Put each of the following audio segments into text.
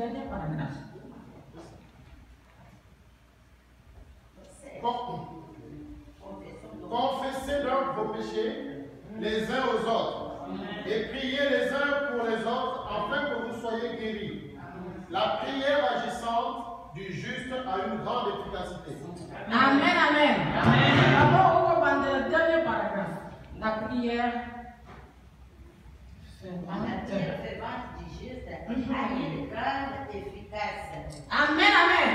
dernier paragraphe. Confessez donc vos péchés les uns aux autres et priez les uns pour les autres afin que vous soyez guéris. La prière agissante du juste a une grande efficacité. Amen, amen. D'abord, on va prendre le dernier paragraphe. La prière fervente du juste a une grande efficace. Amen, amen.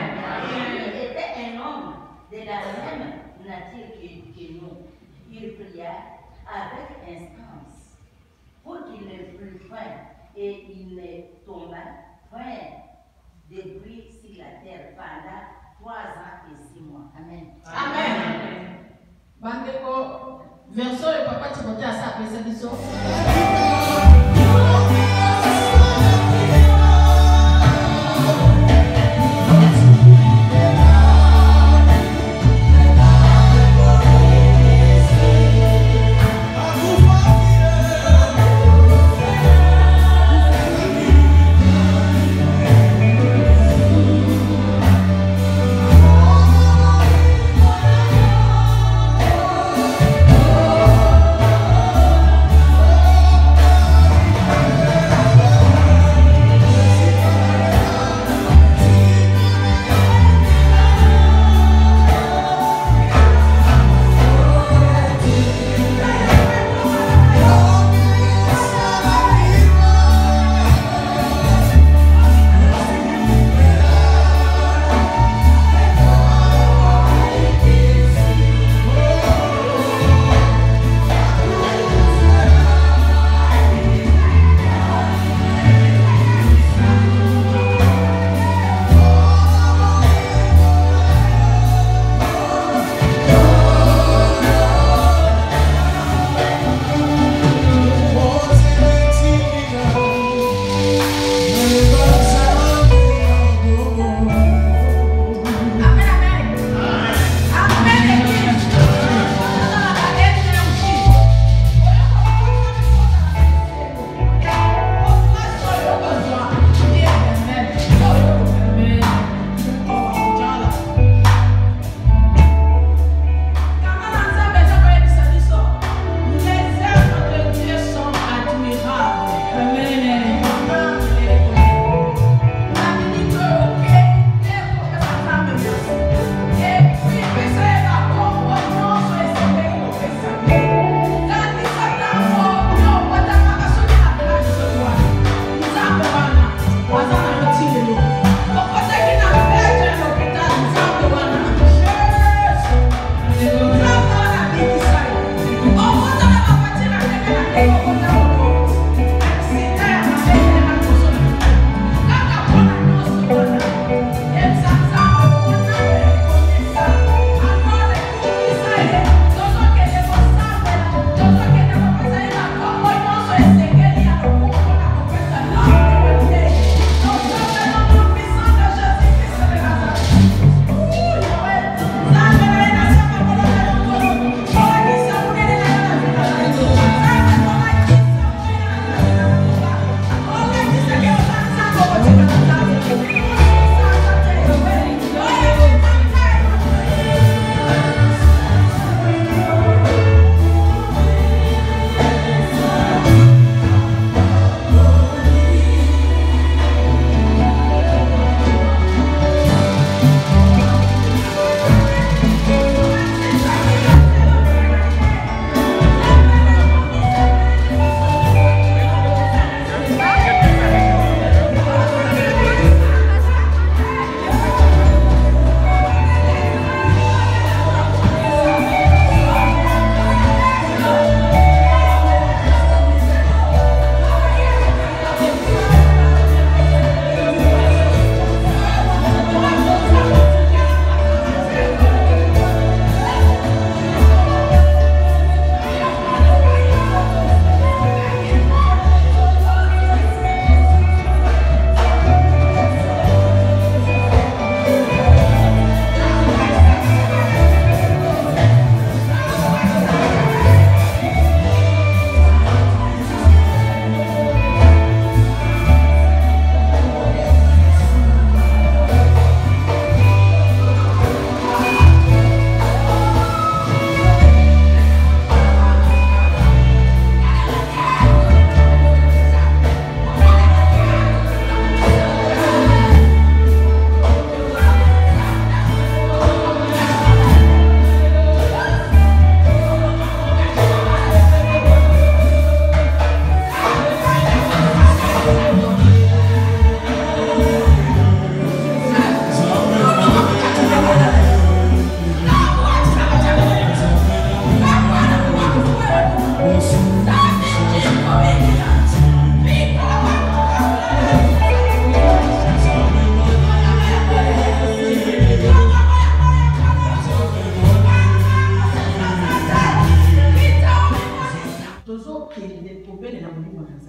Il était un homme de la même nature que nous. Il pria avec instance pour qu'il ne plût point et il ne tomba point de bruit sur la terre pendant 3 ans et 6 mois. Amen. Amen. Bandeko, verso et papa Timothée a sa présentation.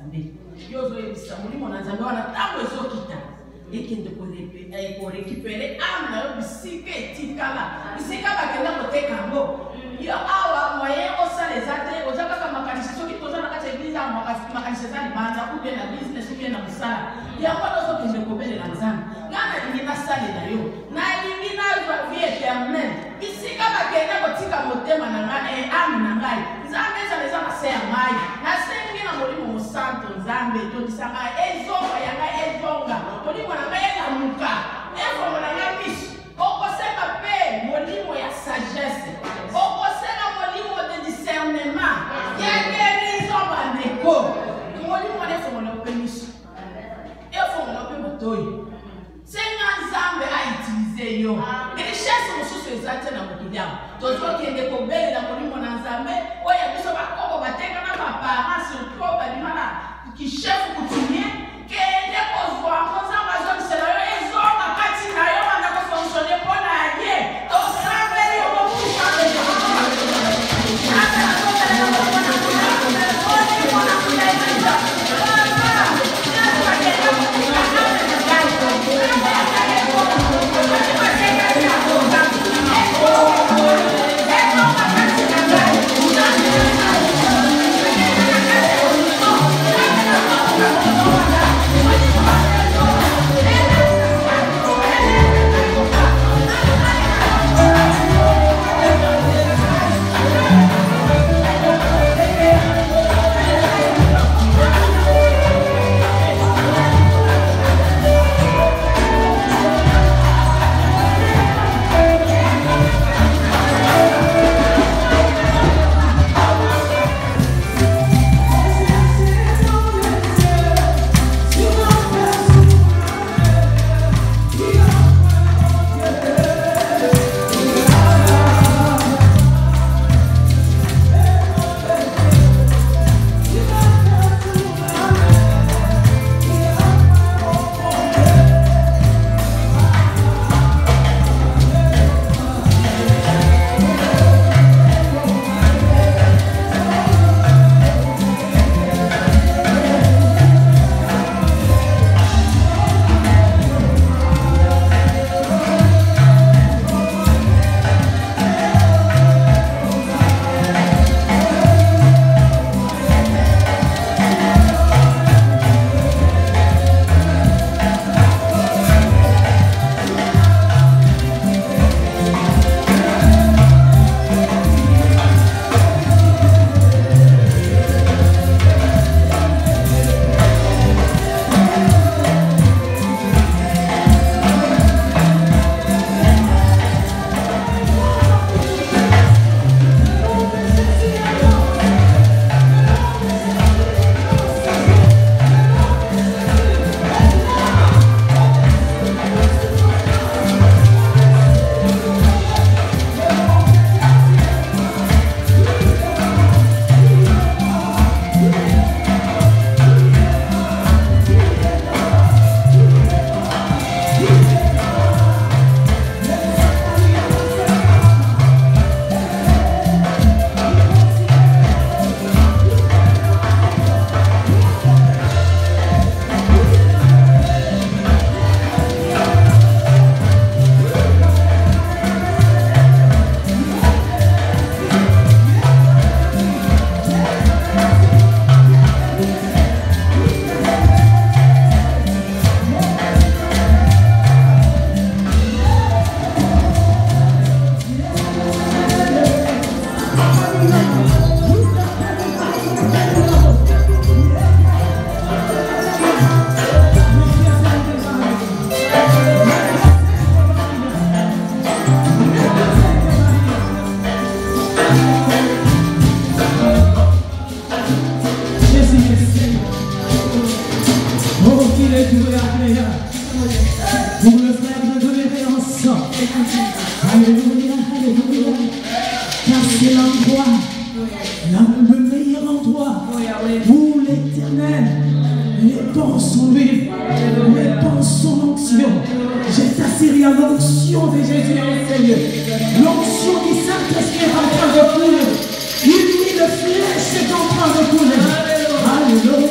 Nzambe. Yozo yebisa molimo na Nzambe wana tango ezokita. Ekende ko récupérer âme na yo bisika etikala. Bisika bakenda koteka ngo. Yo awa moyen osala ezate ozaka kaka makanisi soki toza na kati ya église awa makanisi eza libanda ou bien na business ou bien na mosala. Yango tozokende kobelela Nzambe. Nga nalingi nasalela yo. Nalingi nazwa vie éternelle. Bisika bakende kotika motema na ngai âme na ngai. Nzambe eza na se ya ngai. Nasengi na molimo mosanto Nzambe tondisa ngai ezonga ya ngai ezonga. Molimo na ngai elamuka. Efongo na ngai miso. Okosenga pe molimo ya sagesse. Okosenga molimo de discernement. Ya guérison bandeko. Molimo na efongo na pe miso. Efongo na pe motoyi. Senga Nzambe a utilisé yo. Richesse mosusu ezate na mokili awa. Tozokende kobelela molimo na Nzambe oyo biso bakoko batenga na baparents surtout badimana kishefu kutumie kende kozwa ngo Nzambe azongisela yo ezonga kati na yo banda kofonctionne mpona ye tosambeli yo mokusambe Alléluia, alléluia. Car c'est l'endroit, le meilleur endroit où l'Éternel, les pensent son lui, les pensent son onction. J'ai assuré à l'onction de Jésus enseigne. L'onction du Saint-Esprit est en train de couler. Une huile fraîche est en train de couler. Alléluia.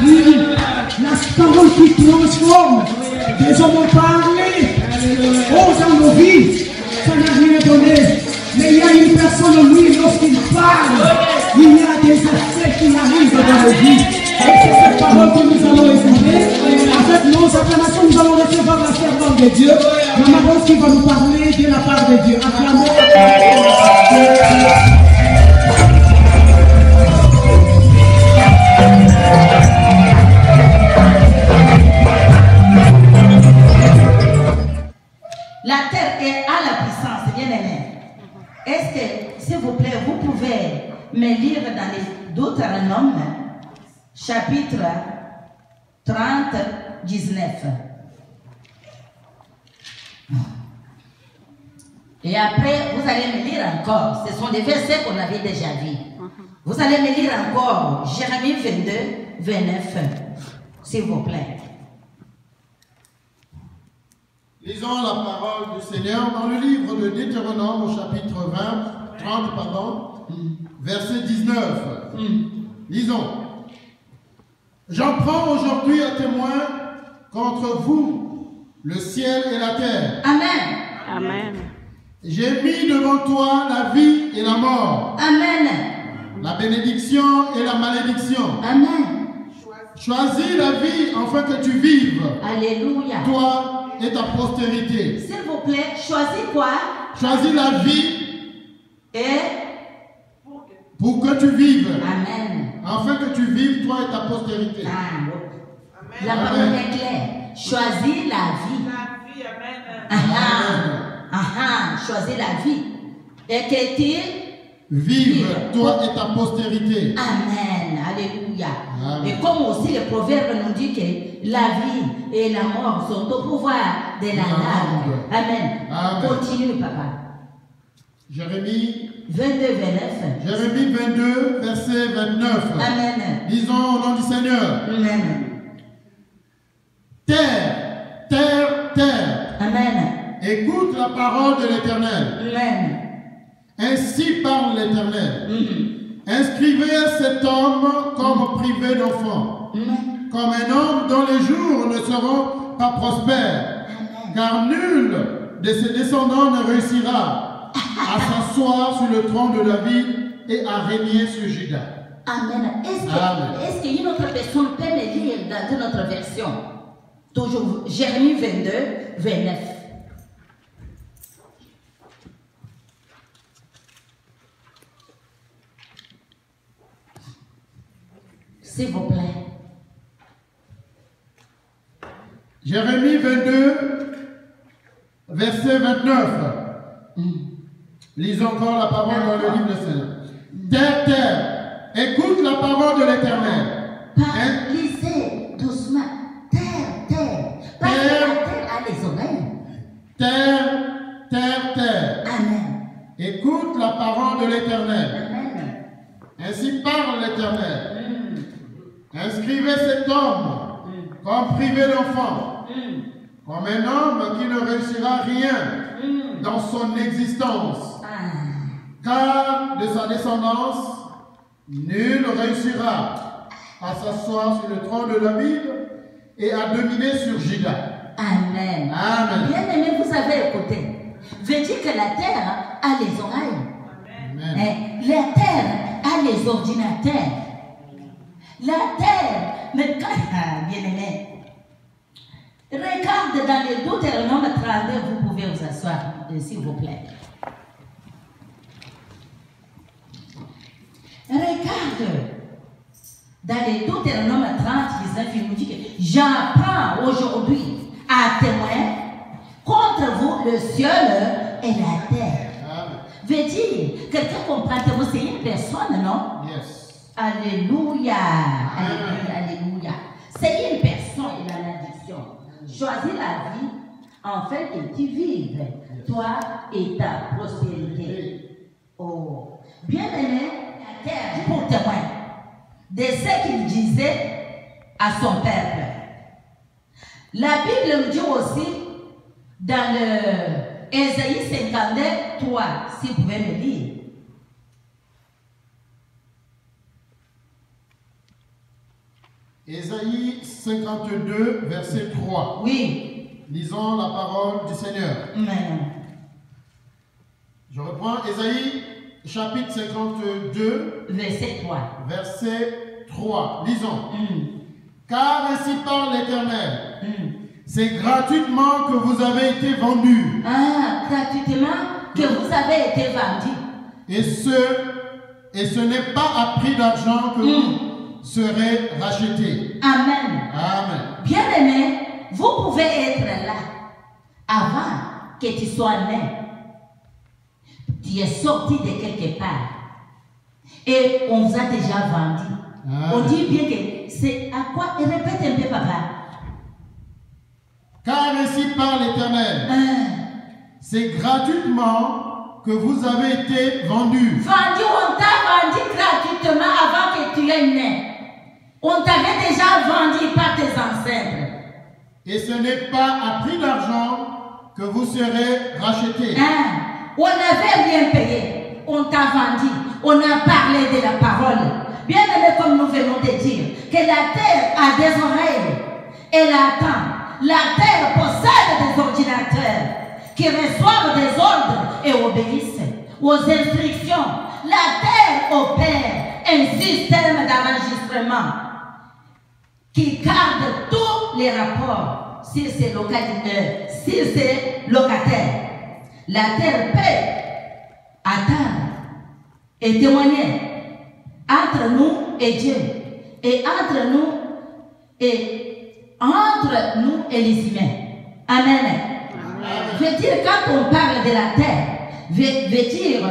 vie, la parole qui transforme. Des hommes ont parlé, oh, dans nos vies, ça n'a rien donné. Mais il y a une personne en lui, lorsqu'il parle, il y a des effets qui arrivent dans nos vies. Et c'est cette parole que nous allons écouter. Avec nos acclamations, nous allons recevoir la servante de Dieu. La Maman qui va nous parler de la part de Dieu. Acclamons. La terre est à la puissance, bien aimé. Est-ce que, s'il vous plaît, vous pouvez me lire dans les Deutéronome, chapitre 30, 19. Et après, vous allez me lire encore. Ce sont des versets qu'on avait déjà vus. Vous allez me lire encore Jérémie 22, 29, s'il vous plaît. Lisons la parole du Seigneur dans le livre de Deutéronome au chapitre 30, verset 19. Lisons. J'en prends aujourd'hui à témoin contre vous le ciel et la terre. Amen. Amen. J'ai mis devant toi la vie et la mort. Amen. La bénédiction et la malédiction. Amen. Choisis la vie afin que tu vives. Alléluia. Toi et ta postérité. S'il vous plaît, choisis quoi? Choisis la vie Et pour que tu vives. Amen. Afin que tu vives, toi et ta postérité. Ah, la parole est claire. Choisis la vie. Choisis la vie. Et que tu vive, toi et ta postérité. Amen. Alléluia. Amen. Et comme aussi le proverbe nous dit que la vie et la mort sont au pouvoir de la langue. Amen. Amen. Continue, papa. Jérémie 22, 29. Jérémie 22, verset 29. Amen. Lisons au nom du Seigneur. Amen. Terre, terre, terre. Amen. Écoute la parole de l'Éternel. Amen. Ainsi parle l'Éternel. Inscrivez cet homme comme privé d'enfant, comme un homme dont les jours ne seront pas prospères, car nul de ses descendants ne réussira à s'asseoir sur le trône de David et à régner sur Juda. Amen. Est-ce qu'il y a une autre personne peut me lire dans notre version? Toujours Jérémie 22, 29. S'il vous plaît. Jérémie 22, verset 29. Lisons encore la parole dans le livre de Seigneur. Terre, terre, écoute la parole de l'Éternel. Lisez doucement. Terre, terre. Parce que la terre a les oreilles. Terre, terre, terre. Amen. Écoute la parole de l'Éternel. Amen. Ainsi parle l'Éternel. Inscrivez cet homme comme privé d'enfant, comme un homme qui ne réussira rien dans son existence, car de sa descendance, nul réussira à s'asseoir sur le trône de David et à dominer sur Juda. Amen. Amen. Bien aimé, vous avez écouté. Veut dire que la terre a les oreilles. Amen. La terre a les ordinateurs. La terre, mais quand, bien aimé, regarde dans les Deutéronome 32, vous pouvez vous asseoir, s'il vous plaît. Regarde, dans les Deutéronome 30, 19, il nous dit que j'apprends aujourd'hui à témoin contre vous le ciel et la terre. Amen. Veut dire, quelqu'un comprend que c'est une personne, non? Yes. Alléluia. Alléluia. Alléluia. C'est une personne, il a l'addiction. Choisis la vie afin que tu vives, toi et ta prospérité. Oh, bien aimé, la terre pour témoin de ce qu'il disait à son peuple. La Bible nous dit aussi dans le Ésaïe 52, si vous pouvez me lire. Ésaïe 52, verset 3. Oui. Lisons la parole du Seigneur. Amen. Je reprends Ésaïe chapitre 52, Verset 3. verset 3. Lisons. Car ainsi parle l'Éternel. C'est gratuitement que vous avez été vendus. Ah, gratuitement que vous avez été vendus. Et ce n'est pas à prix d'argent que vous serez rachetés. Amen. Amen. Bien-aimé, vous pouvez être là avant que tu sois né. Tu es sorti de quelque part. Et on vous a déjà vendu. Amen. On dit bien que c'est à quoi? Et répète un peu, papa. Car ainsi parle l'Éternel. C'est gratuitement que vous avez été vendus. Vendu, on t'a vendu gratuitement avant que tu aies né. On t'avait déjà vendu par tes ancêtres. Et ce n'est pas à prix d'argent que vous serez rachetés. On n'avait rien payé. On t'a vendu. On a parlé de la parole. Bien aimé, comme nous venons de dire, que la terre a des oreilles. Elle attend. La terre possède des ordinateurs qui reçoivent des ordres et obéissent aux instructions. La terre opère un système d'enregistrement qui garde tous les rapports sur ses locataires. La terre peut attendre et témoigner entre nous et Dieu, et entre nous et les humains. Amen. Veut dire, quand on parle de la terre, veut dire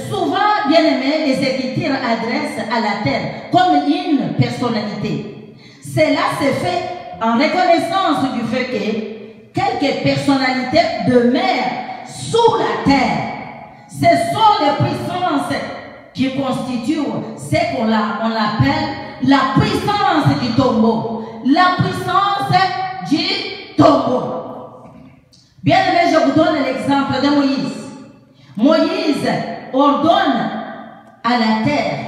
souvent, bien aimé, les Écritures adressent à la terre comme une personnalité. Cela se fait en reconnaissance du fait que quelques personnalités demeurent sous la terre. Ce sont les puissances qui constituent ce qu'on appelle la puissance du tombeau. La puissance du tombeau. Bien aimé, je vous donne l'exemple de Moïse. Moïse ordonne à la terre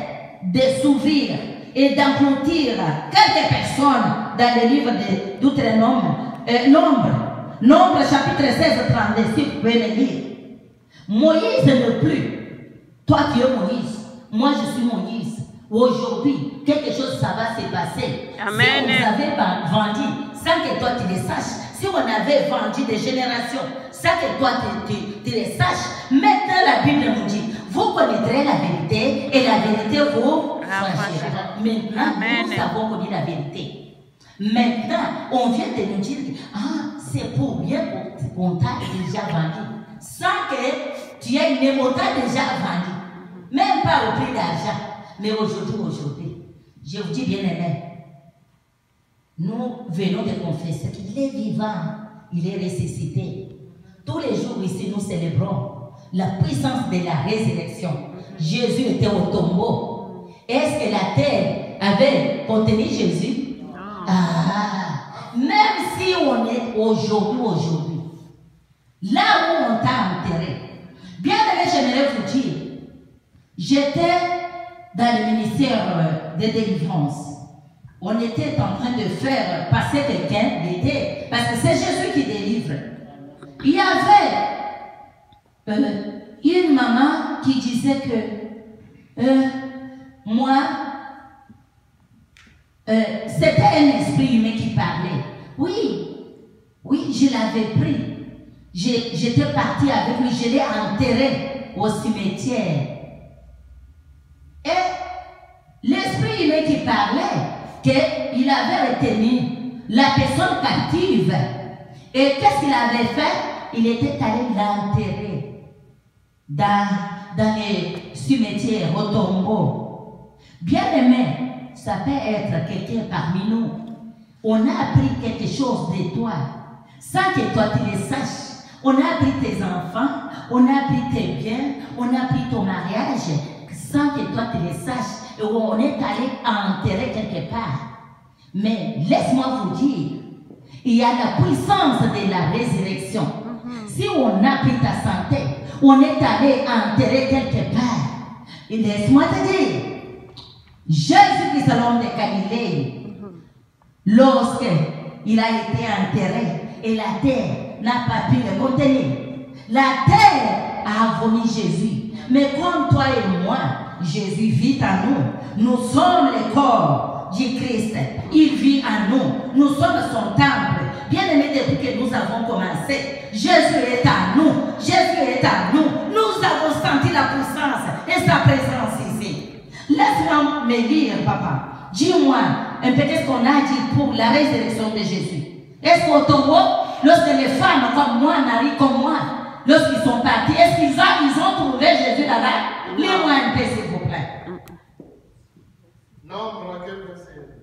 de s'ouvrir et d'engloutir quelques personnes dans le livre Nombre chapitre 16, 32, si vous pouvez me lire. Moïse ne plus. Toi tu es Moïse, moi je suis Moïse. Aujourd'hui, quelque chose ça va se passer. Amen. Si vous avez vendu sans que toi tu le saches, si on avait vendu des générations sans que toi tu le saches, maintenant la Bible nous dit, vous connaîtrez la vérité et la vérité vous franchira. Maintenant, Amen. nous avons connu la vérité. Maintenant, on vient de nous dire que c'est pour rien qu'on t'a déjà vendu. Sans que tu aies une on t'a déjà vendu. Même pas au prix d'argent. Mais aujourd'hui, je vous dis bien aimé, nous venons de confesser qu'il est vivant, il est ressuscité. Tous les jours ici, nous célébrons la puissance de la résurrection. Jésus était au tombeau. Est-ce que la terre avait contenu Jésus? Même si on est aujourd'hui, là où on t'a enterré, bien aimé, j'aimerais vous dire, j'étais dans le ministère de délivrance. On était en train de faire passer quelqu'un d'aider, parce que c'est Jésus qui délivre. Il y avait une maman qui disait que moi, c'était un esprit humain qui parlait. Oui, je l'avais pris. J'étais partie avec lui, je l'ai enterré au cimetière. Et l'esprit humain qui parlait, qu'il avait retenu la personne captive. Et qu'est-ce qu'il avait fait? Il était allé l'enterrer dans les cimetières, au tombeau. Bien aimé, ça peut être quelqu'un parmi nous. On a appris quelque chose de toi, sans que toi tu le saches. On a appris tes enfants, on a appris tes biens, on a appris ton mariage, sans que toi tu le saches. Et on est allé enterrer quelque part. Mais laisse-moi vous dire, il y a la puissance de la résurrection. Si on a pris ta santé, on est allé enterrer quelque part. Et laisse-moi te dire, Jésus-Christ, l'homme de Galilée, lorsqu'il a été enterré et la terre n'a pas pu le contenir. La terre a vomi Jésus. Mais comme toi et moi, Jésus vit en nous. Nous sommes les corps du Christ. Il vit en nous. Nous sommes son temple. Bien aimé, depuis que nous avons commencé, Jésus est à nous. Jésus est à nous. Nous avons senti la puissance et sa présence ici. Laisse-moi me lire, papa. Dis-moi un peu qu'est-ce qu'on a dit pour la résurrection de Jésus. Est-ce qu'au tombeau, lorsque les femmes comme moi, Nari comme moi, lorsqu'ils sont partis, est-ce qu'ils ont trouvé Jésus là-bas? Lis-moi un peu, s'il vous plaît. Nombre, quel verset?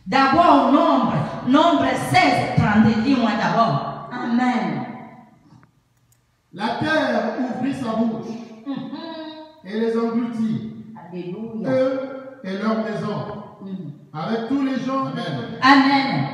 D'abord, nombre 16, 32, lis-moi d'abord. Amen. La terre ouvrit sa bouche et les engloutit. Alléluia. Eux et leur maison. Avec tous les gens. Amen. Amen.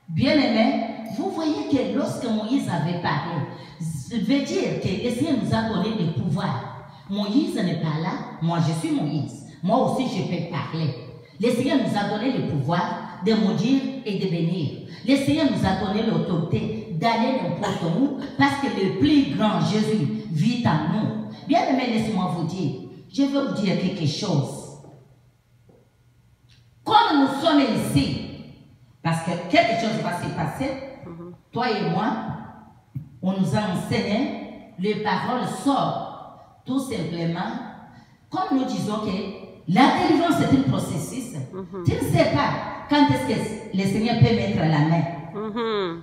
Bien-aimés, vous voyez que lorsque Moïse avait parlé, ça veut dire que le Seigneur nous a donné le pouvoir. Moïse n'est pas là, moi je suis Moïse. Moi aussi je peux parler. Le Seigneur nous a donné le pouvoir de maudire et de bénir. Le Seigneur nous a donné l'autorité d'aller n'importe où parce que le plus grand Jésus vit en nous. Bien-aimés, laissez-moi vous dire, je veux vous dire quelque chose. Comme nous sommes ici, parce que quelque chose va se passer, toi et moi, on nous a enseigné, les paroles sortent tout simplement, comme nous disons que la délivrance c'est un processus. Tu ne sais pas quand est-ce que le Seigneur peut mettre la main.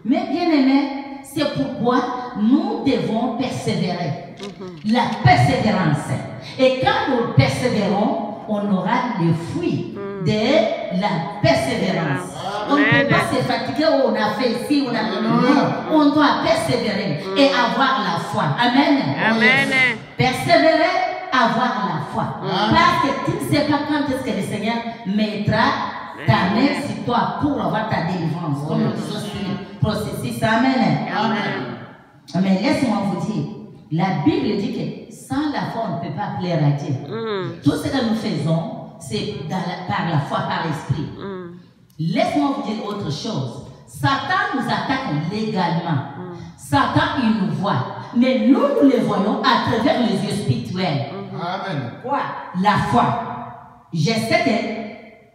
Mais bien aimé, c'est pourquoi nous devons persévérer. La persévérance. Et quand nous persévérons, on aura le fruit de la persévérance. On ne peut pas se fatiguer, on a fait ici, on a fait là. On doit persévérer et avoir la foi. Amen. Amen. Persévérer, avoir la foi. Parce que tu ne sais pas quand est-ce que le Seigneur mettra ta main sur toi pour avoir ta délivrance. Comme nous disons sur le processus. Amen. Amen. Mais laisse-moi vous dire, la Bible dit que sans la foi, on ne peut pas plaire à Dieu. Tout ce que nous faisons, c'est par la foi, par l'esprit. Laisse-moi vous dire autre chose. Satan nous attaque légalement. Satan, il nous voit. Mais nous, nous le voyons à travers les yeux spirituels. Amen. Quoi? La foi. Je sais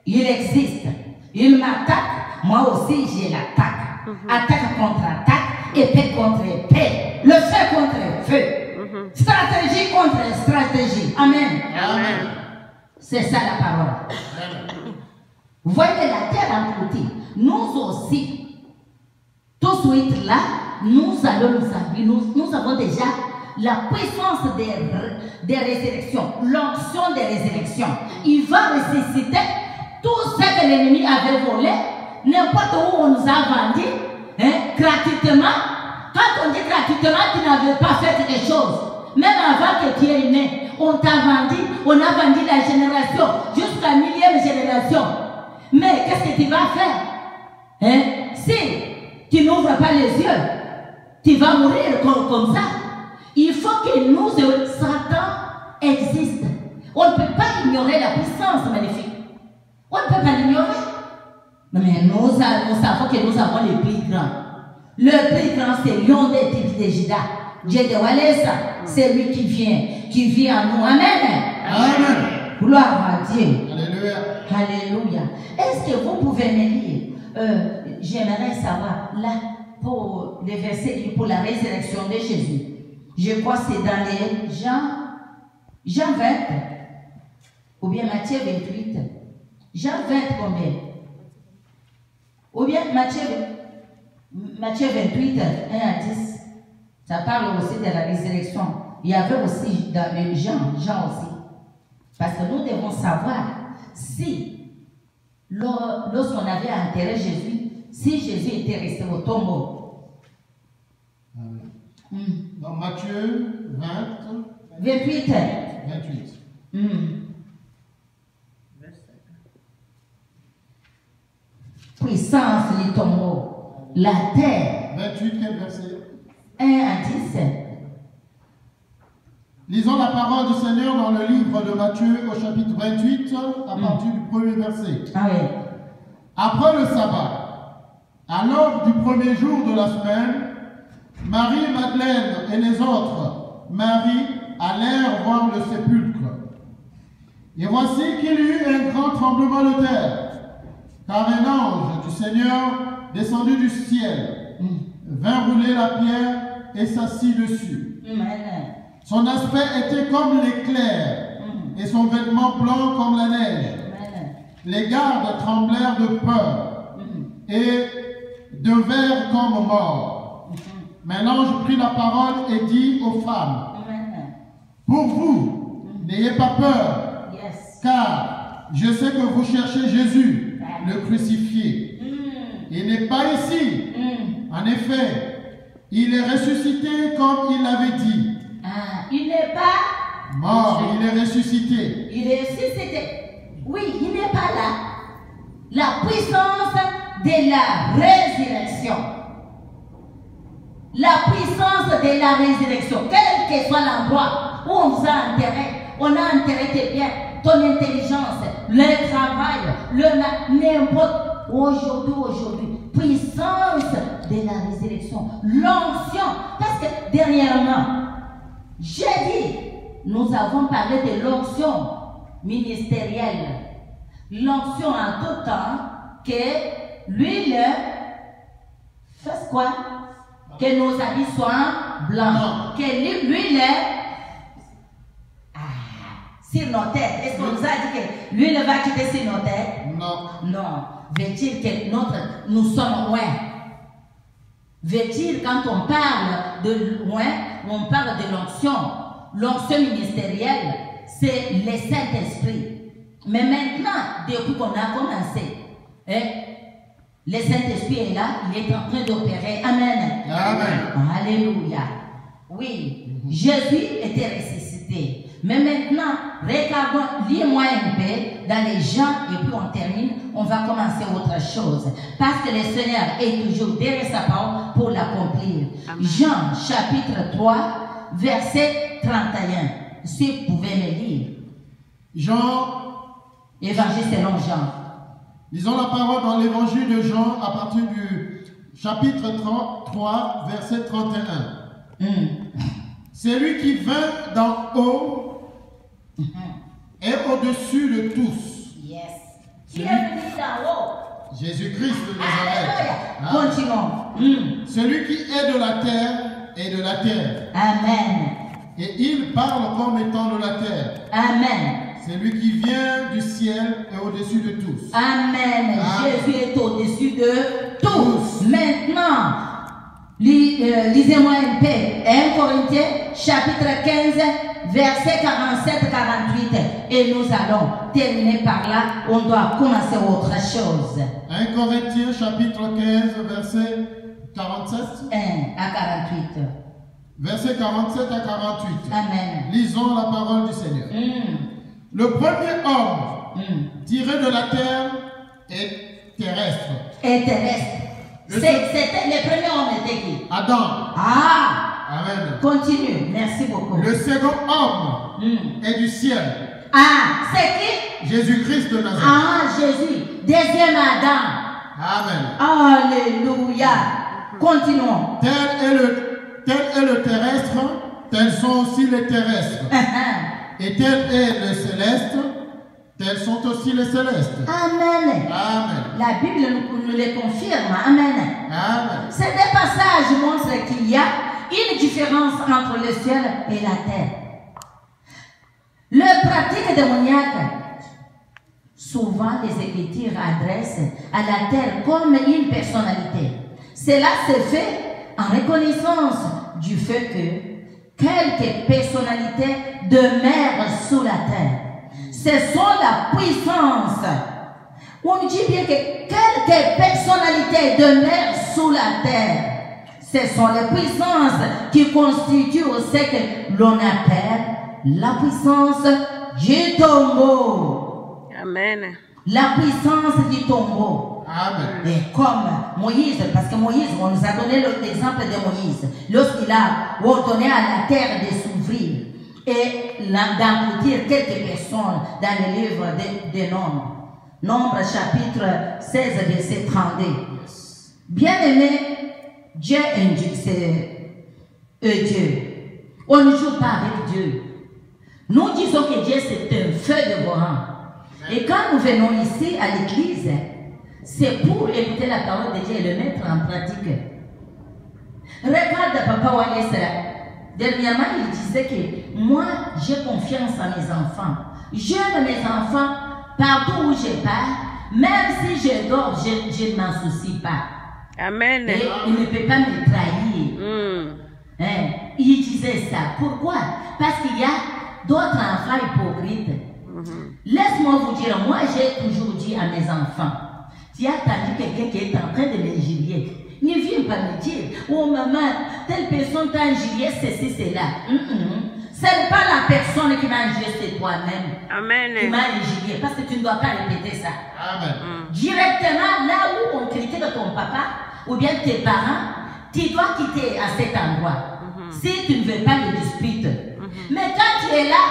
qu'il existe. Il m'attaque. Moi aussi, je l'attaque. Attaque contre attaque. Épée contre épée. Le feu contre feu. Stratégie contre stratégie. Amen. Amen. C'est ça la parole. Vous voyez que la terre a englouti. Nous aussi, tout de suite là, nous allons nous habiller. Nous avons déjà la puissance des résurrections, l'onction des résurrections. Il va ressusciter tout ce que l'ennemi avait volé, n'importe où on nous a vendu, gratuitement. Quand on dit gratuitement, tu n'avais pas fait quelque chose. Même avant que tu es né, on t'a vendu, on a vendu la génération jusqu'à 1000e génération. Mais qu'est-ce que tu vas faire? Si tu n'ouvres pas les yeux, tu vas mourir comme ça. Il faut que nous, Satan existe. On ne peut pas ignorer la puissance magnifique. On ne peut pas l'ignorer. Mais nous savons que nous avons le plus grand. Le plus grand, c'est Lion des types de Juda. Dieu de Walesa, c'est lui qui vit en nous. Amen. Amen. Gloire à Dieu. Alléluia. Alléluia. Est-ce que vous pouvez me lire? J'aimerais savoir, là, pour les versets, pour la résurrection de Jésus. Je crois que c'est dans les Jean 20, ou bien Matthieu 28. Jean 20 combien? Ou bien Matthieu 28, 1 à 10. Ça parle aussi de la résurrection. Il y avait aussi dans les Jean aussi. Parce que nous devons savoir si, lorsqu'on avait enterré Jésus, si Jésus était resté au tombeau. Dans Matthieu 20, 28. 28. Puissance du tombeau. La terre. 28, quel verset? 1 à 10. Lisons la parole du Seigneur dans le livre de Matthieu au chapitre 28, à partir du premier verset. Ah oui. Après le sabbat, À l'aube du premier jour de la semaine, Marie, Madeleine et les autres Marie allèrent voir le sépulcre. Et voici qu'il y eut un grand tremblement de terre, car un ange du Seigneur descendu du ciel vint rouler la pierre et s'assit dessus. Amen. Son aspect était comme l'éclair et son vêtement blanc comme la neige. Amen. Les gardes tremblèrent de peur et devinrent comme morts. Mais l'ange prit la parole et dit aux femmes, Amen. pour vous, n'ayez pas peur, Yes. car je sais que vous cherchez Jésus, le crucifié. Il n'est pas ici. En effet, il est ressuscité comme il l'avait dit. Ah, il n'est pas Mort, il est ressuscité. Il est ressuscité. Oui, il n'est pas là. La puissance de la résurrection. La puissance de la résurrection. Quel que soit l'endroit où on vous a enterré, on a enterré tes biens, ton intelligence, le travail, n'importe. Aujourd'hui, puissance de la résurrection, l'onction. Parce que dernièrement, j'ai dit, nous avons parlé de l'onction ministérielle. L'onction en tout temps que l'huile fasse quoi? Que nos habits soient blancs. Que l'huile sur nos têtes. Est-ce qu'on nous a dit que l'huile va quitter sur nos têtes? Non. Non. Veut-il que nous sommes loin? Veut-il quand on parle de loin, on parle de l'onction. L'onction ministérielle, c'est le Saint-Esprit. Mais maintenant, depuis qu'on a commencé, le Saint-Esprit est là, il est en train d'opérer. Amen. Amen. Alléluia. Oui, Jésus était ressuscité. Mais maintenant, regardons, lis-moi un peu dans les gens et puis on termine, on va commencer autre chose. Parce que le Seigneur est toujours derrière sa parole pour l'accomplir. Jean chapitre 3, verset 31. Si vous pouvez me lire. Jean, Évangile selon Jean. lisons la parole dans l'évangile de Jean à partir du chapitre 3, verset 31. C'est lui qui vint d'en haut et au-dessus de tous. Yes. Qui est venu d'en haut? Jésus-Christ de Nazareth. Continuons. Celui qui est de la terre est de la terre. Amen. Et il parle comme étant de la terre. Amen. C'est lui qui vient du ciel et au-dessus de tous. Amen. Amen. Jésus est au-dessus de tous. Maintenant, lisez-moi un peu. 1 Corinthiens, chapitre 15, verset 47-48. Et nous allons terminer par là. On doit commencer autre chose. 1 Corinthiens, chapitre 15, verset 47. 1 à 48. Verset 47 à 48. Amen. Lisons la parole du Seigneur. Le premier homme tiré de la terre est terrestre. Et terrestre. C'était le premier homme était qui? Adam. Ah! Amen. Continue. Merci beaucoup. Le second homme est du ciel. Ah, c'est qui? Jésus-Christ de Nazareth. Ah, Jésus. Deuxième Adam. Amen. Alléluia. Continuons. Tel est le terrestre, tels sont aussi les terrestres. Et tel est le céleste, tels sont aussi les célestes. Amen. Amen. La Bible nous le confirme. Amen. Amen. Ces deux passages montrent qu'il y a une différence entre le ciel et la terre. Le pratique démoniaque, souvent les Écritures adressent à la terre comme une personnalité. Cela se fait en reconnaissance du fait que quelques personnalités demeurent sous la terre. Ce sont la puissance. On dit bien que quelques personnalités demeurent sous la terre. Ce sont les puissances qui constituent ce que l'on appelle la puissance du tombeau. Amen. La puissance du tombeau. Amen. Et comme Moïse, parce que Moïse, on nous a donné l'exemple de Moïse, lorsqu'il a ordonné à la terre de s'ouvrir et d'engloutir quelques personnes dans le livre des Nombres. Nombre chapitre 16, verset 32. Bien-aimé, Dieu est Dieu, c'est Dieu. On ne joue pas avec Dieu. Nous disons que Dieu c'est un feu dévorant. Et quand nous venons ici à l'église, c'est pour écouter la parole de Dieu et le mettre en pratique. Regarde Papa Wanessa. Dernièrement, il disait que moi, j'ai confiance en mes enfants. J'aime mes enfants partout où je pars. Même si je dors, je ne m'en soucie pas. Amen. Et il ne peut pas me trahir. Hein? Il disait ça. Pourquoi? Parce qu'il y a d'autres enfants hypocrites. Laisse-moi vous dire, moi j'ai toujours dit à mes enfants, tu as entendu quelqu'un qui est en train de m'injurier. Ne viens pas me dire, oh maman, telle personne t'a injurié, ceci, cela. Ce n'est pas la personne qui m'a injurié, c'est toi-même. Amen. Qui m'a injurié, parce que tu ne dois pas répéter ça. Amen. Directement, là où on critique ton papa, ou bien tes parents, tu dois quitter à cet endroit. Si tu ne veux pas de dispute. Mais quand tu es là,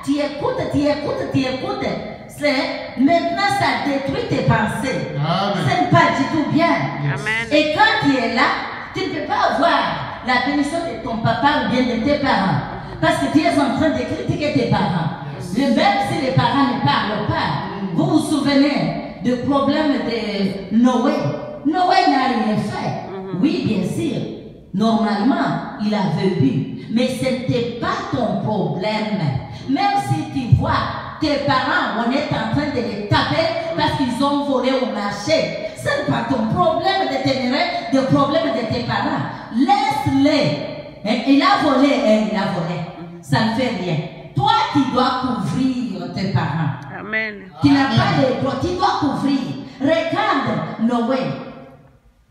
tu écoutes. Maintenant, ça détruit tes pensées. Ce n'est pas du tout bien. Amen. Et quand tu es là, tu ne peux pas avoir la bénédiction de ton papa ou bien de tes parents. Parce que tu es en train de critiquer tes parents. Mais même si les parents ne parlent pas, vous vous souvenez du problème de Noé. Noé n'a rien fait. Oui, bien sûr. Normalement, il avait bu. Mais ce n'était pas ton problème. Même si tu vois tes parents, on est en train de les taper parce qu'ils ont volé au marché. Ce n'est pas ton problème de t'énerver, le problème de tes parents. Laisse-les. Il a volé, Ça ne fait rien. Toi, tu dois couvrir tes parents. Amen. Tu n'as pas les droits, tu dois couvrir. Regarde Noé.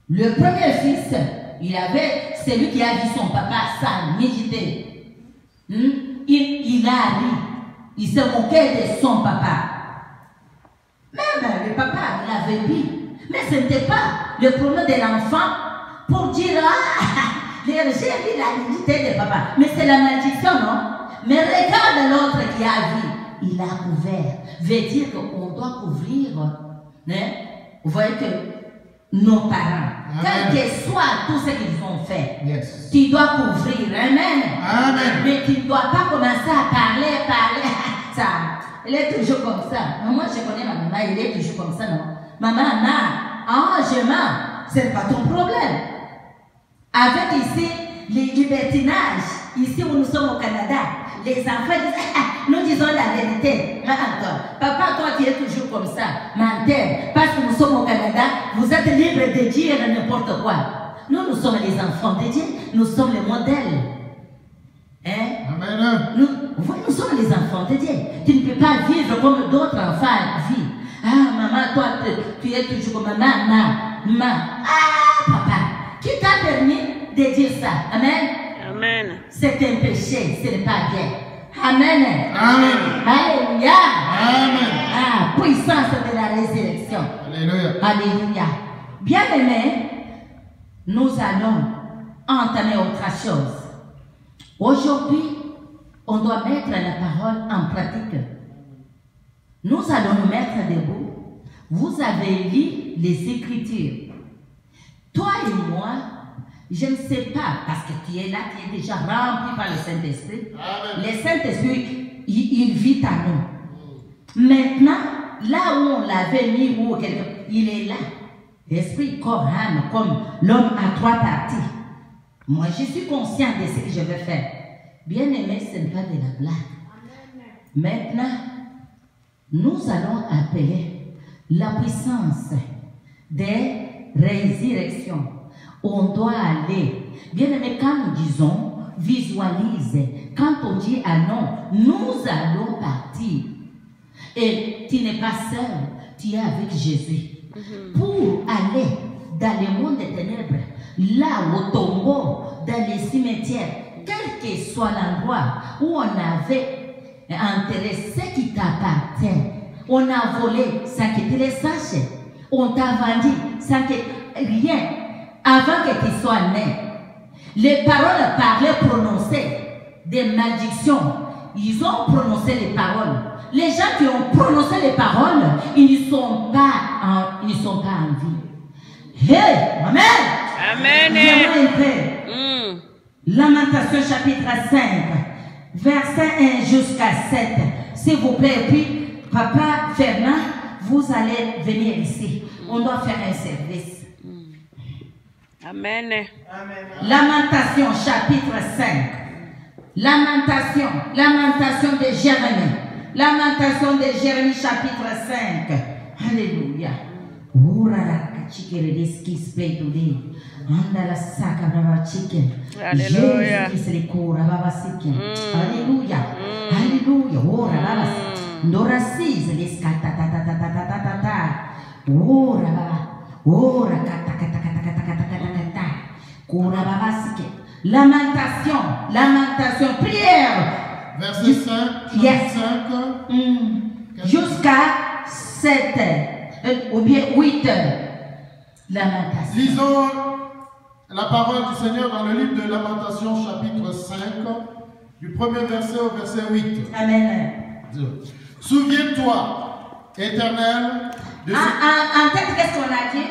Le premier fils, il avait celui qui a vu son papa sans méditer. Il a ri. Il se moquait de son papa. Même le papa, il avait bu. Mais ce n'était pas le problème de l'enfant pour dire j'ai vu la nudité de papa. Mais c'est la malédiction, non? Mais regarde l'autre qui a vu. Il a couvert. Veut dire qu'on doit couvrir. Hein? Vous voyez que nos parents, quel que soit tout ce qu'ils ont fait, tu dois couvrir. Amen. Amen. Mais tu ne dois pas commencer à parler. Ça, elle est toujours comme ça. Moi, je connais ma maman, elle est toujours comme ça, non? Maman, je mens. Ce n'est pas ton problème. Avec ici, les libertinages, ici où nous sommes au Canada, les enfants disent, nous disons la vérité. Papa, toi, tu es toujours comme ça, menteur. Parce que nous sommes au Canada, vous êtes libre de dire n'importe quoi. Nous sommes les enfants de Dieu, nous sommes les modèles. Hein? Amen. Nous sommes les enfants de Dieu. Tu ne peux pas vivre comme d'autres enfants vivent. Maman, toi, tu es toujours comme maman. Papa, qui t'a permis de dire ça? Amen. Amen. C'est un péché, ce n'est pas bien. Amen. Amen. Alléluia. Amen. Puissance de la résurrection. Alléluia. Alléluia. Bien-aimés, nous allons entamer autre chose. Aujourd'hui, on doit mettre la parole en pratique. Nous allons nous mettre debout. Vous avez lu les Écritures. Toi et moi, je ne sais pas, parce que tu es là, tu es déjà rempli par le Saint-Esprit. Le Saint-Esprit, il vit à nous. Maintenant, là où on l'avait mis, il est là. L'esprit, corps, âme, comme l'homme a trois parties. Moi, je suis conscient de ce que je vais faire. Bien aimé, ce n'est pas de la blague. Maintenant, nous allons appeler la puissance des résurrections. On doit aller. Bien aimé, quand nous disons visualise, quand on dit ah non, nous allons partir. Et tu n'es pas seul, tu es avec Jésus. Pour aller dans le monde des ténèbres, là au tombeau, dans les cimetières, quel que soit l'endroit où on avait enterré ce qui t'appartient, on a volé sans que tu le saches, on t'a vendu sans que rien, avant que tu sois né. Les paroles parlaient, prononcées, des malédictions, ils ont prononcé les paroles. Les gens qui ont prononcé les paroles, ils ne sont pas en vie. Hey, Amen. Amen. J'aimerais faire Lamentation chapitre 5, verset 1 jusqu'à 7. S'il vous plaît, et puis, Papa Fernand, vous allez venir ici. On doit faire un service. Amen. Lamentation chapitre 5. Lamentation de Jérémie. Lamentation de Jérémie chapitre 5. Alléluia. Alléluia. Alléluia. Alléluia. Ora baba. Ndora sis leskata ta ta ta ta ta ta ta ta. Ora baba. Ora kata kata kata kata kata kata kata. Ora baba sike. Lamentation, prière. Verset 5, Yes. 5. Jusqu'à 7 ou bien 8. Lamentation. Lisons la parole du Seigneur dans le livre de Lamentation, chapitre 5, du premier verset au verset 8. Amen. Souviens-toi, Éternel, de ce... En tête, qu'est-ce qu'on a dit?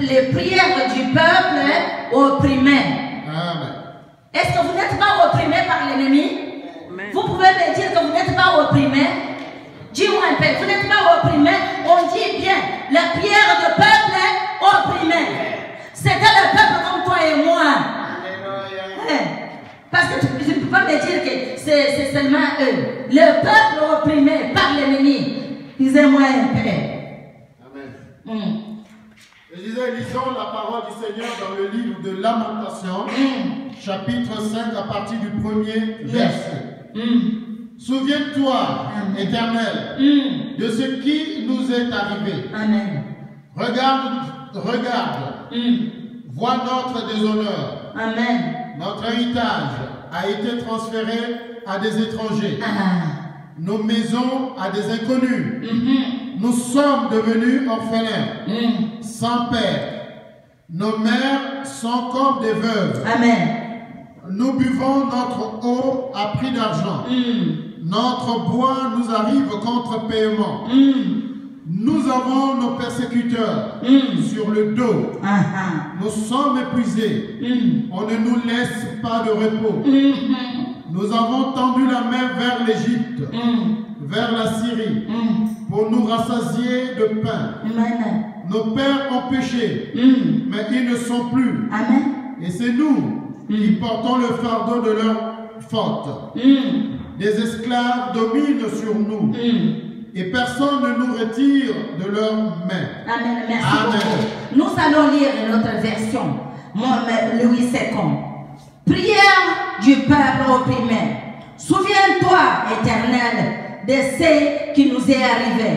Les prières du peuple opprimé. Amen. Est-ce que vous n'êtes pas opprimé par l'ennemi? Vous pouvez me dire que vous n'êtes pas opprimé? Dis-moi un peu, vous n'êtes pas opprimé? On dit bien, la prière du peuple est opprimée. C'était le peuple comme toi et moi. Parce que tu ne peux pas me dire que c'est seulement eux. Le peuple opprimé par l'ennemi. Disez-moi un peu. Amen. Je disais, lisons la parole du Seigneur dans le livre de Lamentation, chapitre 5, à partir du premier verset. Souviens-toi, Éternel, de ce qui nous est arrivé. Amen. Regarde, vois notre déshonneur. Amen. Notre héritage a été transféré à des étrangers. Nos maisons à des inconnus. Nous sommes devenus orphelins, sans père. Nos mères sont comme des veuves. Amen. Nous buvons notre eau à prix d'argent. Notre bois nous arrive contre paiement. Nous avons nos persécuteurs sur le dos. Nous sommes épuisés. On ne nous laisse pas de repos. Nous avons tendu la main vers l'Égypte, vers la Syrie, pour nous rassasier de pain. Nos pères ont péché, mais ils ne sont plus. Et c'est nous qui portons le fardeau de leur faute. Des esclaves dominent sur nous. Et personne ne nous retire de leurs mains. Amen. Merci beaucoup. Nous allons lire notre version. Louis II. Prière du peuple opprimé. Souviens-toi, Éternel, de ce qui nous est arrivé.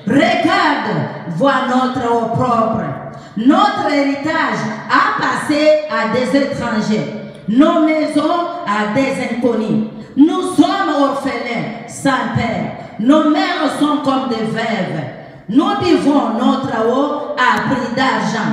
Regarde, vois notre opprobre. Notre héritage a passé à des étrangers. Nos maisons à des inconnus. Nous sommes orphelins, sans père. Nos mères sont comme des veuves. Nous buvons notre eau à prix d'argent.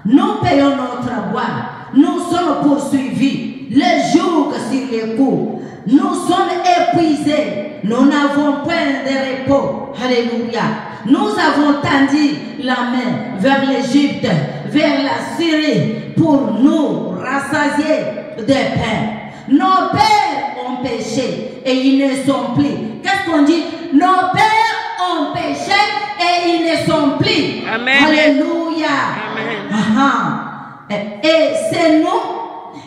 Nous payons notre bois. Nous sommes poursuivis. Les jours sur les coups. Nous sommes épuisés. Nous n'avons point de repos. Alléluia. Nous avons tendu la main vers l'Égypte, vers la Syrie, pour nous rassasier de pain. Nos pères ont péché et ils ne sont plus. Qu'est-ce qu'on dit? Nos pères ont péché et ils ne sont plus. Amen. Alléluia. Amen. Et c'est nous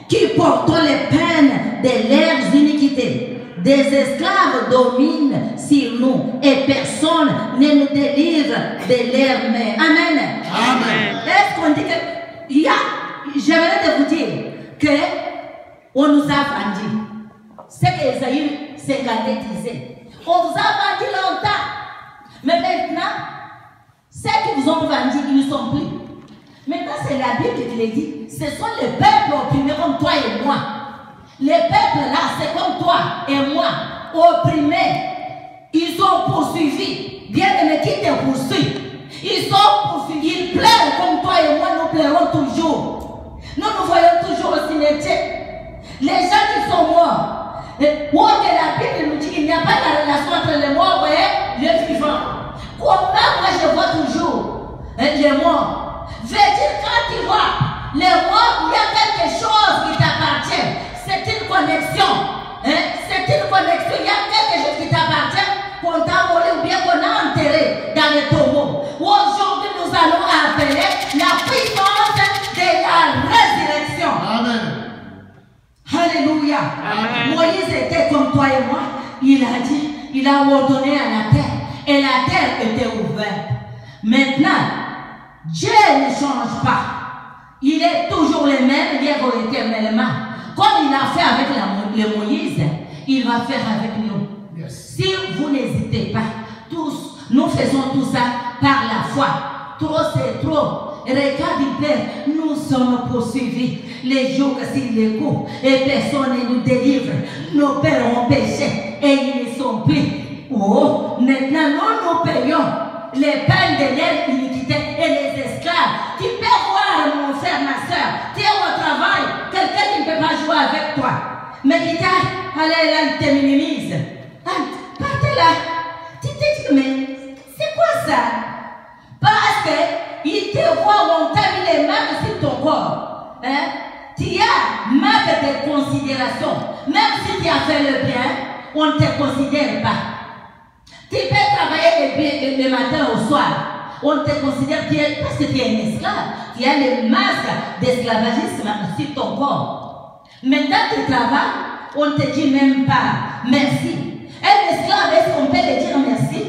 qui portons les peines de leurs iniquités. Des esclaves dominent sur nous et personne ne nous délivre de leurs mains. Amen. Amen. Est-ce qu'on dit que j'aimerais vous dire que on nous a vendu. C'est que Esaïe 52 disait. On vous a vendu longtemps. Mais maintenant, ceux qui vous ont vendu, ils ne sont plus. Maintenant, c'est la Bible qui le dit. Ce sont les peuples opprimés comme toi et moi. Les peuples là, c'est comme toi et moi, opprimés. Ils sont poursuivis. Bien aimé, qui te poursuit? Ils sont poursuivis. Ils pleurent comme toi et moi, nous pleurons toujours. Nous nous voyons toujours au cimetière. Les gens qui sont morts. La Bible nous dit qu'il n'y a pas de relation entre les morts et les vivants. Comment moi je vois toujours les morts? Vu dire quand tu vois le monde, il y a quelque chose qui t'appartient. C'est une connexion. Hein? C'est une connexion. Il y a quelque chose qui t'appartient qu'on t'a volé ou bien qu'on a enterré dans le tombeau. Aujourd'hui, nous allons appeler la puissance de la résurrection. Amen. Alléluia. Amen. Moïse était comme toi et moi. Il a dit, il a ordonné à la terre. Et la terre était ouverte. Maintenant, Dieu ne change pas. Il est toujours le même, hier ou éternellement. Comme il a fait avec le Moïse, il va faire avec nous. Yes. Si vous n'hésitez pas, tous, nous faisons tout ça par la foi. Trop c'est trop. Regardez, nous sommes poursuivis. Les jours s'ils les coupent et personne ne nous délivre. Nos pères ont péché et ils ne sont plus. Oh, maintenant nous payons les peines de leur iniquité et les esclaves. Tu peux voir, mon frère, ma soeur, tu es au travail, quelqu'un qui ne peut pas jouer avec toi. Mais il t'a, allez là, il te minimise. Partez là. Tu te dis, mais c'est quoi ça? Parce qu'il te voit, on t'a mis les marques sur ton corps. Hein? Tu as marque de considération. Même si tu as fait le bien, on ne te considère pas. Tu peux travailler le matin au soir. On te considère parce que tu es un esclave. Tu as le masque d'esclavagisme sur ton corps. Maintenant tu travailles, on ne te dit même pas merci. Un esclave, est-ce qu'on peut le dire merci?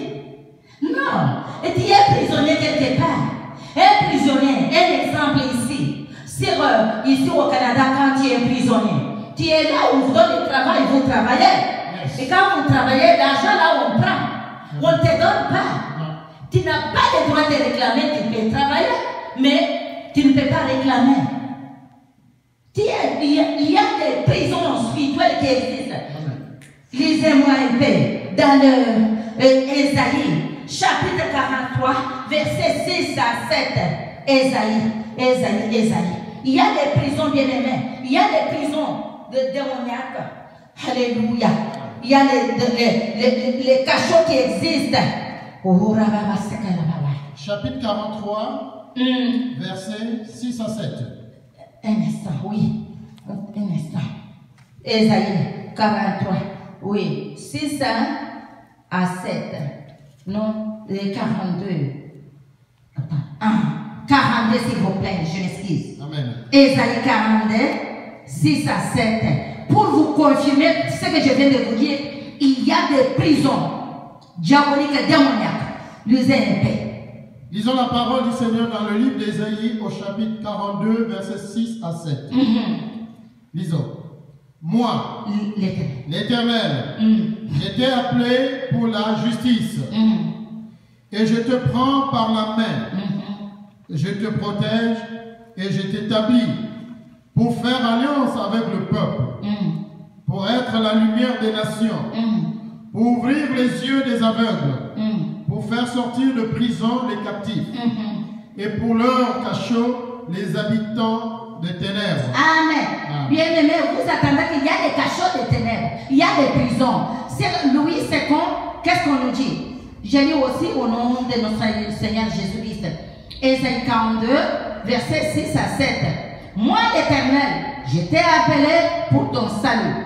Non. Et tu es prisonnier quelque part. Un prisonnier, un exemple ici. Ici au Canada, quand tu es prisonnier, tu es là où on vous donne le travail, vous travaillez. Yes. Et quand vous travaillez, l'argent là on prend. On ne te donne pas. Tu n'as pas le droit de réclamer, tu peux travailler, mais tu ne peux pas réclamer. Il y a des prisons spirituelles qui existent. Lisez-moi un peu dans Ésaïe, chapitre 43, versets 6 à 7. Ésaïe. Il y a des prisons bien-aimées. Il y a des prisons de démoniaques. Alléluia. Il y a les cachots qui existent. Chapitre 43, versets 6 à 7. Un instant, oui. Un instant. Ésaïe 43, oui. 6 à 7. Non, les 42. Attends. 42, s'il vous plaît, je m'excuse. Amen. Ésaïe 42, 6 à 7. Pour vous confirmer ce que je viens de vous dire, il y a des prisons diaboliques et démoniaques. Lisez un peu. Lisons la parole du Seigneur dans le livre d'Ésaïe au chapitre 42, versets 6 à 7. Lisons. Moi, l'Éternel, je t'ai appelé pour la justice, et je te prends par la main, je te protège et je t'établis pour faire alliance avec le peuple, pour être la lumière des nations, pour ouvrir les yeux des aveugles, pour faire sortir de prison les captifs, et pour leur cachot les habitants des ténèbres. Amen. Bien-aimés, vous attendez qu'il y a des cachots des ténèbres, il y a des prisons. Louis II, qu'est-ce qu'on nous dit? Je lis aussi au nom de notre Seigneur Jésus-Christ. Ésaïe 42, versets 6 à 7. Moi, l'Éternel, je t'ai appelé pour ton salut.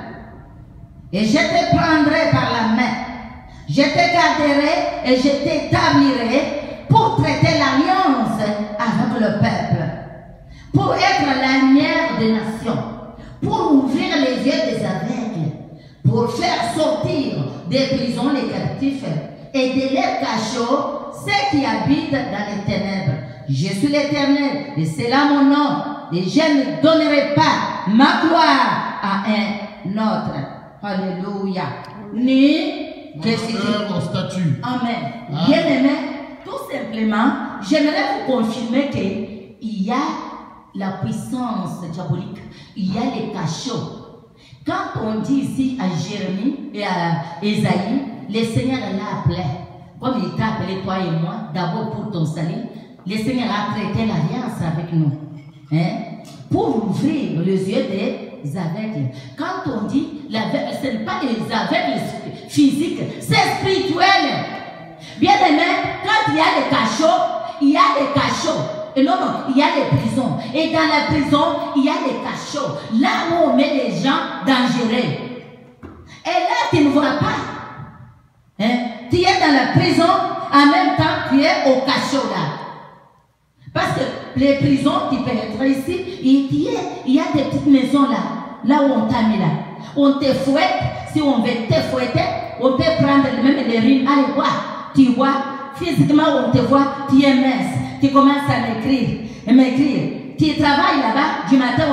Et je te prendrai par la main. Je te garderai et je t'établirai pour traiter l'alliance avec le peuple. Pour être la lumière des nations. Pour ouvrir les yeux des aveugles. Pour faire sortir des prisons les captifs. Et de leurs cachots ceux qui habitent dans les ténèbres. Je suis l'Éternel et c'est là mon nom. Et je ne donnerai pas ma gloire à un autre. Alléluia. Ni que si au statut. Amen. Bien aimé, tout simplement, j'aimerais vous confirmer qu'il y a la puissance diabolique. Il y a les cachots. Quand on dit ici à Jérémie et à Ésaïe, le Seigneur l'a appelé. Comme il t'a appelé toi et moi, d'abord pour ton salut, le Seigneur a traité l'alliance avec nous. Hein? Pour ouvrir les yeux des aveugles. Quand on dit l'aveugle, ce n'est pas des aveugles physiques, c'est spirituel. Bien aimé, quand il y a des cachots, il y a des cachots. Et non, non, il y a les prisons. Et dans la prison, il y a les cachots. Là où on met les gens dangereux. Et là, tu ne vois pas. Hein? Tu es dans la prison, en même temps, tu es au cachot là. Parce que les prisons, tu peux être ici, il y a des petites maisons là où on t'a mis là. On te fouette, si on veut te fouetter, on peut prendre même les rimes. Allez, voir, tu vois, physiquement on te voit, tu es mince, tu commences à m'écrire. Tu travailles là-bas du matin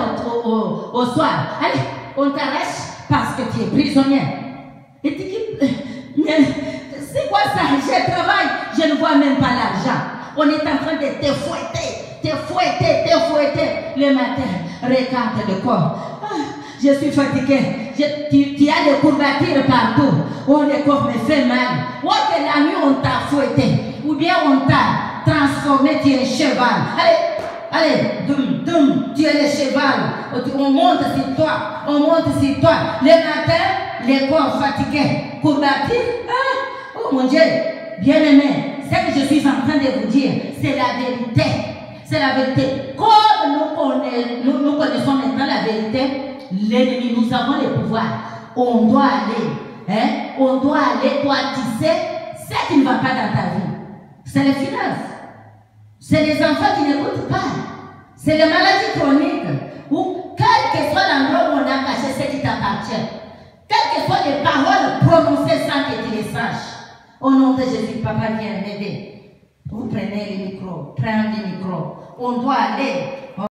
au soir. Allez, on t'arrête parce que tu es prisonnier. Et tu dis, c'est quoi ça? Je travaille, je ne vois même pas l'argent. On est en train de te fouetter le matin. Regarde le corps. Ah, je suis fatigué. Tu as des courbatures partout. Oh, le corps me fait mal. Ou que la nuit on t'a fouetté. Ou bien on t'a transformé, tu es cheval. Allez, doum, tu es le cheval. On monte sur toi. Le matin, le corps fatigué. Courbature. Ah, oh mon Dieu, bien aimé. Ce que je suis en train de vous dire, c'est la vérité. C'est la vérité. Comme nous connaissons maintenant la vérité, l'ennemi, nous avons le pouvoir. On doit aller. Hein? On doit aller. Toi, tu sais, ce qui ne va pas dans ta vie. C'est les finances. C'est les enfants qui n'écoutent pas. C'est les maladies chroniques. Ou quel que soit l'endroit où on a caché ce qui t'appartient. Quelles que soient les paroles prononcées sans que tu les saches. Au nom de Jésus, papa, viens m'aider. Vous prenez le micro, on doit aller.